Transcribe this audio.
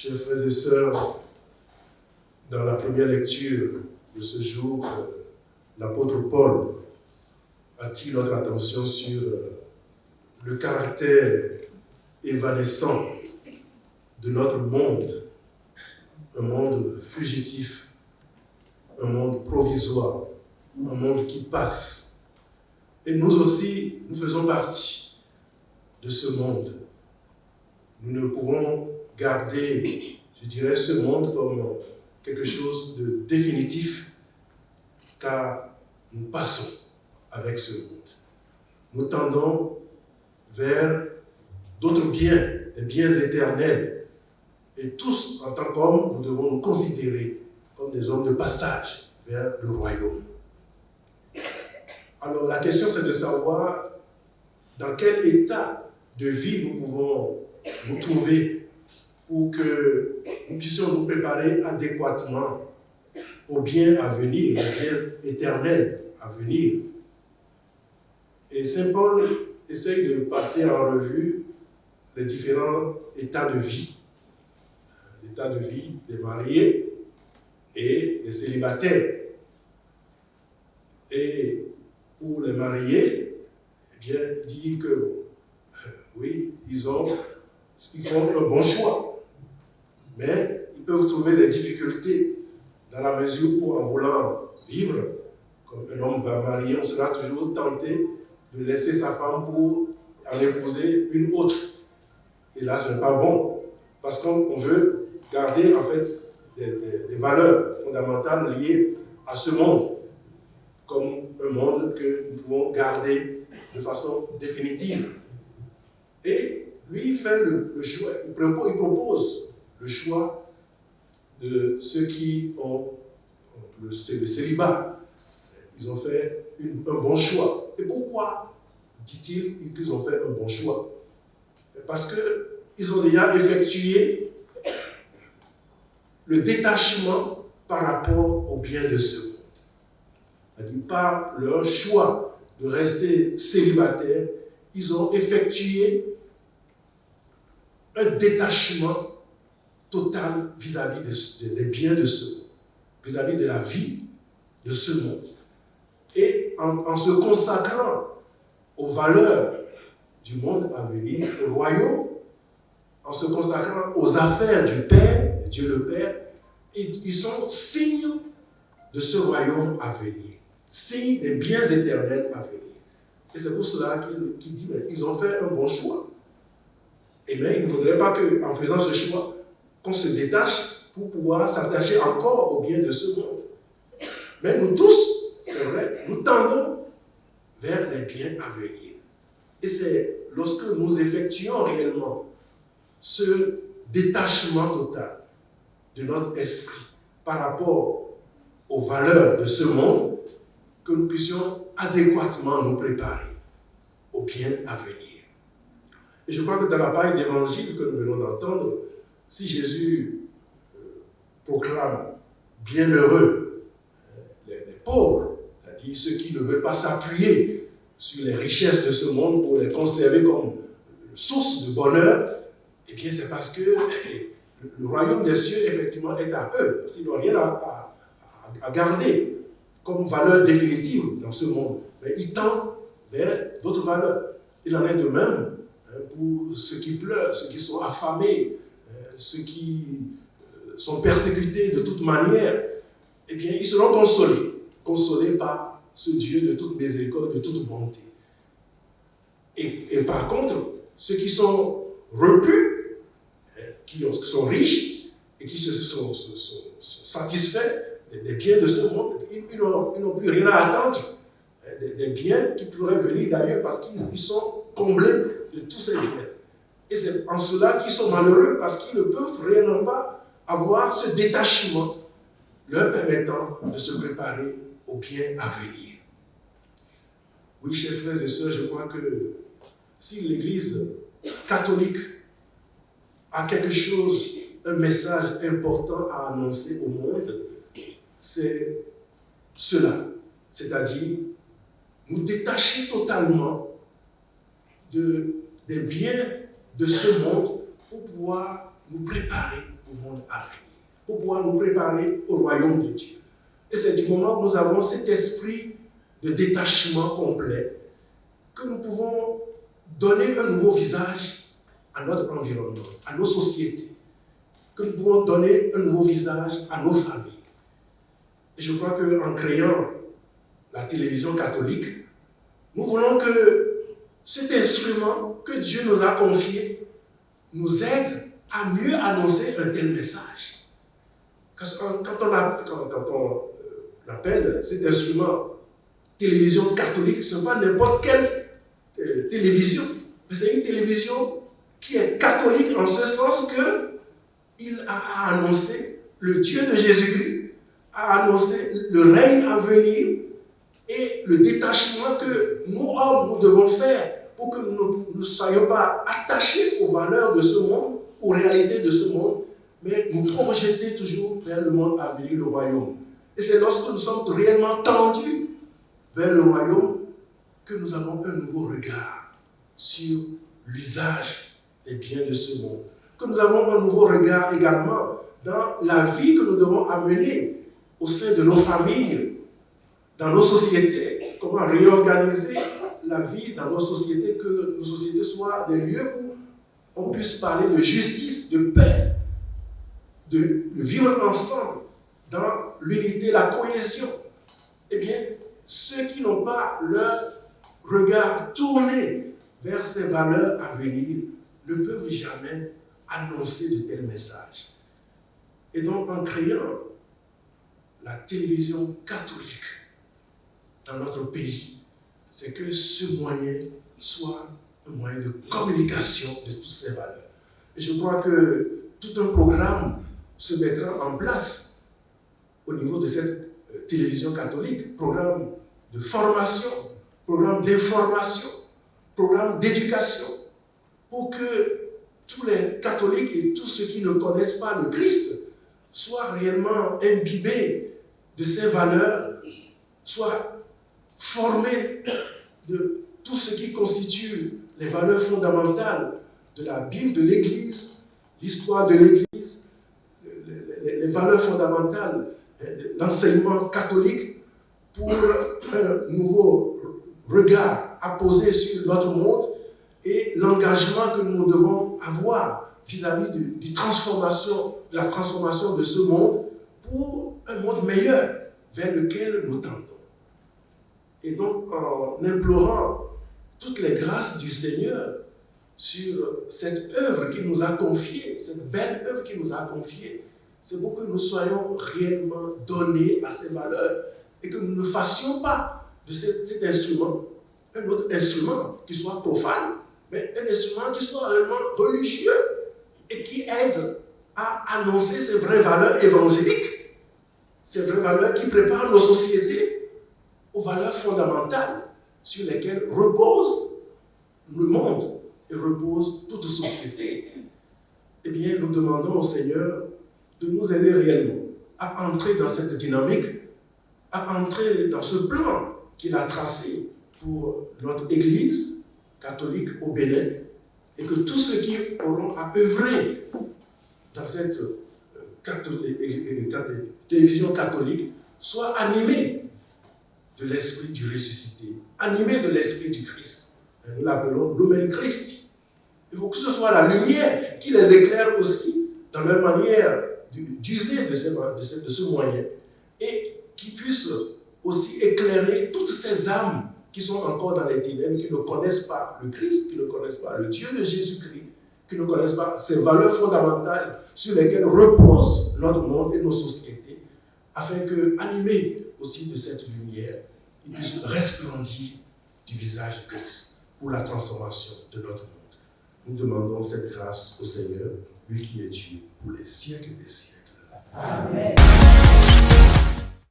Chers frères et sœurs, dans la première lecture de ce jour, l'apôtre Paul attire notre attention sur le caractère évanescent de notre monde, un monde fugitif, un monde provisoire, un monde qui passe. Et nous aussi, nous faisons partie de ce monde. Nous ne pouvons garder, je dirais, ce monde comme quelque chose de définitif, car nous passons avec ce monde. Nous tendons vers d'autres biens, des biens éternels. Et tous, en tant qu'hommes, nous devons nous considérer comme des hommes de passage vers le royaume. Alors la question, c'est de savoir dans quel état de vie nous pouvons nous trouver pour que nous puissions nous préparer adéquatement au bien à venir, au bien éternel à venir. Et Saint Paul essaye de passer en revue les différents états de vie. L'état de vie des mariés et des célibataires. Et pour les mariés, eh bien, il dit que oui, ils font un bon choix, mais ils peuvent trouver des difficultés dans la mesure où, en voulant vivre comme un homme va marier, on sera toujours tenté de laisser sa femme pour en épouser une autre. Et là, ce n'est pas bon, parce qu'on veut garder en fait des valeurs fondamentales liées à ce monde, comme un monde que nous pouvons garder de façon définitive. Et lui, il fait le choix, il propose le choix de ceux qui ont le célibat. Ils ont fait un bon choix. Et pourquoi dit-il qu'ils ont fait un bon choix? Parce qu'ils ont déjà effectué le détachement par rapport au bien de ce monde. C'est-à-dire, par leur choix de rester célibataires, ils ont effectué un détachement total vis-à-vis des biens de ce monde, vis-à-vis de la vie de ce monde. Et en se consacrant aux valeurs du monde à venir, au royaume, en se consacrant aux affaires du Père, de Dieu le Père, ils sont signes de ce royaume à venir, signes des biens éternels à venir. Et c'est pour cela qu'il dit, mais ils ont fait un bon choix. Et bien, il ne faudrait pas qu'en faisant ce choix, qu'on se détache pour pouvoir s'attacher encore aux biens de ce monde. Mais nous tous, c'est vrai, nous tendons vers les biens à venir. Et c'est lorsque nous effectuons réellement ce détachement total de notre esprit par rapport aux valeurs de ce monde que nous puissions adéquatement nous préparer au bien à venir. Et je crois que dans la paille d'évangile que nous venons d'entendre, si Jésus proclame bienheureux les pauvres, c'est-à-dire ceux qui ne veulent pas s'appuyer sur les richesses de ce monde pour les conserver comme source de bonheur, eh bien c'est parce que le royaume des cieux, effectivement, est à eux, parce qu'ils n'ont rien à garder comme valeur définitive dans ce monde. Mais ils tendent vers d'autres valeurs. Il en est de même pour ceux qui pleurent, ceux qui sont affamés, ceux qui sont persécutés de toute manière. Eh bien, ils seront consolés par ce Dieu de toute miséricorde, de toute bonté. Et par contre, ceux qui sont repus, qui sont riches et qui sont satisfaits des biens de ce monde, ils n'ont plus rien à attendre des biens qui pourraient venir d'ailleurs parce qu'ils sont comblés de tous ces biens. Et c'est en cela qu'ils sont malheureux parce qu'ils ne peuvent réellement pas avoir ce détachement leur permettant de se préparer au bien à venir. Oui, chers frères et sœurs, je crois que si l'Église catholique a quelque chose, un message important à annoncer au monde, c'est cela, c'est-à-dire nous détacher totalement des biens de ce monde pour pouvoir nous préparer au monde à venir, pour pouvoir nous préparer au royaume de Dieu. Et c'est du moment où nous avons cet esprit de détachement complet que nous pouvons donner un nouveau visage à notre environnement, à nos sociétés, que nous pouvons donner un nouveau visage à nos familles. Et je crois qu'en créant la télévision catholique, nous voulons que cet instrument que Dieu nous a confié nous aide à mieux annoncer un tel message. Quand on appelle cet instrument télévision catholique, ce n'est pas n'importe quelle télévision, mais c'est une télévision qui est catholique en ce sens qu'il a annoncé le Dieu de Jésus-Christ, a annoncé le règne à venir et le détachement que nous, hommes, nous devons faire pour que nous ne soyons pas attachés aux valeurs de ce monde, aux réalités de ce monde, mais nous projeter toujours vers le monde à venir, le royaume. Et c'est lorsque nous sommes réellement tendus vers le royaume que nous avons un nouveau regard sur l'usage des biens de ce monde. Que nous avons un nouveau regard également dans la vie que nous devons amener au sein de nos familles, dans nos sociétés, comment réorganiser la vie dans nos sociétés, que nos sociétés soient des lieux où on puisse parler de justice, de paix, de vivre ensemble dans l'unité, la cohésion. Eh bien, ceux qui n'ont pas leur regard tourné vers ces valeurs à venir ne peuvent jamais annoncer de tels messages. Et donc, en créant la télévision catholique dans notre pays, c'est que ce moyen soit un moyen de communication de toutes ces valeurs. Et je crois que tout un programme se mettra en place au niveau de cette télévision catholique, programme de formation, programme d'information, programme d'éducation, pour que tous les catholiques et tous ceux qui ne connaissent pas le Christ soient réellement imbibés de ces valeurs, soient formés de tout ce qui constitue les valeurs fondamentales de la Bible, de l'Église, l'histoire de l'Église, les valeurs fondamentales de l'enseignement catholique, pour un nouveau regard à poser sur notre monde et l'engagement que nous devons avoir vis-à-vis de la transformation de ce monde pour un monde meilleur vers lequel nous tendons. Et donc, en implorant toutes les grâces du Seigneur sur cette œuvre qu'il nous a confiée, cette belle œuvre qu'il nous a confiée, c'est pour que nous soyons réellement donnés à ces valeurs et que nous ne fassions pas de cet instrument un autre instrument qui soit profane, mais un instrument qui soit réellement religieux et qui aide à annoncer ces vraies valeurs évangéliques, ces vraies valeurs qui préparent nos sociétés aux valeurs fondamentales sur lesquelles repose le monde et repose toute société. Eh bien, nous demandons au Seigneur de nous aider réellement à entrer dans cette dynamique, à entrer dans ce plan qu'il a tracé pour notre Église catholique au Bénin, et que tous ceux qui auront à œuvrer dans cette télévision catholique soient animés de l'esprit du ressuscité, animés de l'esprit du Christ. Nous l'appelons Lumen Christi. Il faut que ce soit la lumière qui les éclaire aussi dans leur manière d'user de ce moyen, et qui puisse aussi éclairer toutes ces âmes qui sont encore dans les ténèbres, qui ne connaissent pas le Christ, qui ne connaissent pas le Dieu de Jésus-Christ, qui ne connaissent pas ces valeurs fondamentales sur lesquelles repose notre monde et nos sociétés, afin que, animés aussi de cette lumière, ils puissent resplendir du visage de Christ pour la transformation de notre monde. Nous demandons cette grâce au Seigneur, lui qui est Dieu pour les siècles des siècles. Amen.